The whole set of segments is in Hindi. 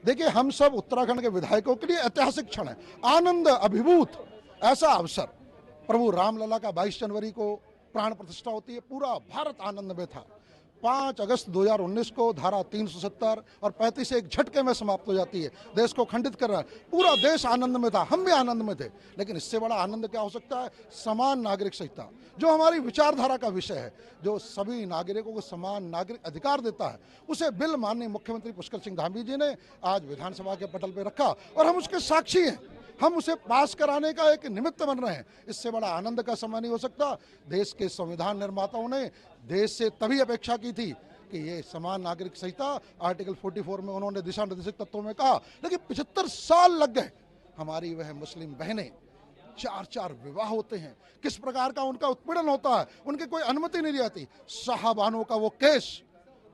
देखिए, हम सब उत्तराखंड के विधायकों के लिए ऐतिहासिक क्षण है, आनंद अभिभूत ऐसा अवसर। प्रभु रामलला का 22 जनवरी को प्राण प्रतिष्ठा होती है, पूरा भारत आनंद में था। 5 अगस्त 2019 को धारा 370 और 35 एक झटके में समाप्त हो जाती है, देश को खंडित कर रहा है। पूरा देश आनंद में था, हम भी आनंद में थे। लेकिन इससे बड़ा आनंद क्या हो सकता है? समान नागरिक संहिता, जो हमारी विचारधारा का विषय है, जो सभी नागरिकों को समान नागरिक अधिकार देता है, उसे बिल माननीय मुख्यमंत्री पुष्कर सिंह धामी जी ने आज विधानसभा के पटल पर रखा और हम उसके साक्षी हैं। हम उसे पास कराने का एक निमित्त बन रहे हैं। इससे बड़ा आनंद का समय नहीं हो सकता। देश के संविधान निर्माताओं ने देश से तभी अपेक्षा की थी कि ये समान नागरिक संहिता आर्टिकल 44 में उन्होंने दिशा निर्देशक तत्वों में कहा, लेकिन 75 साल लग गए। हमारी वह मुस्लिम बहनें 4-4 विवाह होते हैं, किस प्रकार का उनका उत्पीड़न होता है, उनकी कोई अनुमति नहीं रहती। शाहबानों का वो केस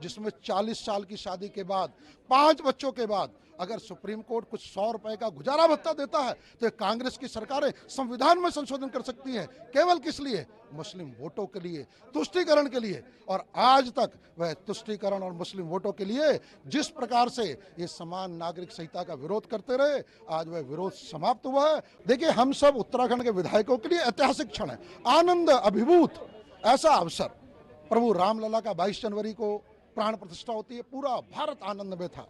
जिसमें 40 साल की शादी के बाद 5 बच्चों के बाद अगर सुप्रीम कोर्ट कुछ 100 रुपए का गुजारा भत्ता देता है तो कांग्रेस की सरकारें संविधान में संशोधन कर सकती हैं। केवल किस लिए? मुस्लिम वोटों के लिए, तुष्टीकरण के लिए। और आज तक वह तुष्टीकरण और मुस्लिम वोटों के लिए जिस प्रकार से ये समान नागरिक संहिता का विरोध करते रहे, आज वह विरोध समाप्त हुआ है। देखिए, हम सब उत्तराखंड के विधायकों के लिए ऐतिहासिक क्षण है, आनंद अभिभूत ऐसा अवसर। प्रभु रामलला का 22 जनवरी को प्राण प्रतिष्ठा होती है, पूरा भारत आनंद में था।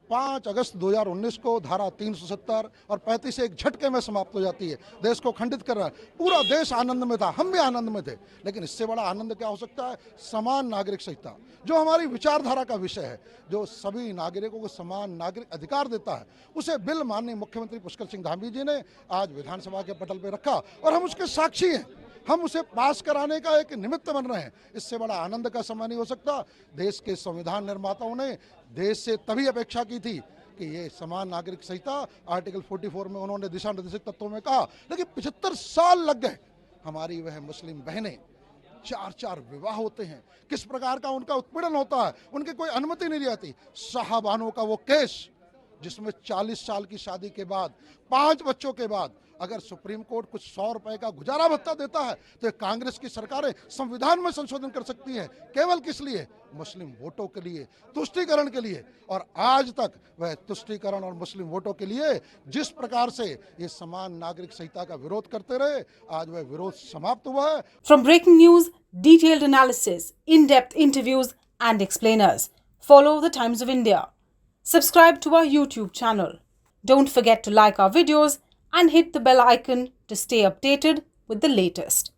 5 अगस्त 2019 को धारा 370 और 35 एक झटके में समाप्त हो जाती है, देश को खंडित कर रहा है। पूरा देश आनंद में था, हम भी आनंद में थे। लेकिन इससे बड़ा आनंद क्या हो सकता है? समान नागरिक संहिता, जो हमारी विचारधारा का विषय है, जो सभी नागरिकों को समान नागरिक अधिकार देता है, उसे बिल माननीय मुख्यमंत्री पुष्कर सिंह धामी जी ने आज विधानसभा के पटल पर रखा और हम उसके साक्षी हैं। हम उसे पास कराने का एक निमित्त बन रहे हैं। इससे बड़ा आनंद का समय नहीं हो सकता। देश के संविधान निर्माताओं ने देश से तभी अपेक्षा की थी कि ये समान नागरिक संहिता आर्टिकल 44 में उन्होंने दिशा निर्देशक तत्वों में कहा, लेकिन 75 साल लग गए। हमारी वह मुस्लिम बहनें 4-4 विवाह होते हैं, किस प्रकार का उनका उत्पीड़न होता है, उनकी कोई अनुमति नहीं रहती। शाहबानों का वो केस जिसमें 40 साल की शादी के बाद 5 बच्चों के बाद अगर सुप्रीम कोर्ट कुछ 100 रुपए का गुजारा भत्ता देता है तो कांग्रेस की सरकारें संविधान में संशोधन कर सकती हैं। केवल किस लिए? मुस्लिम वोटों के लिए, तुष्टीकरण के लिए। और आज तक वह तुष्टीकरण और मुस्लिम वोटों के लिए जिस प्रकार से ये समान नागरिक संहिता का विरोध करते रहे, आज वह विरोध समाप्त हुआ है। From breaking news, detailed analysis, in-depth interviews and explainers, follow the Times of India. Subscribe to our YouTube channel. Don't forget to like our videos and hit the bell icon to stay updated with the latest.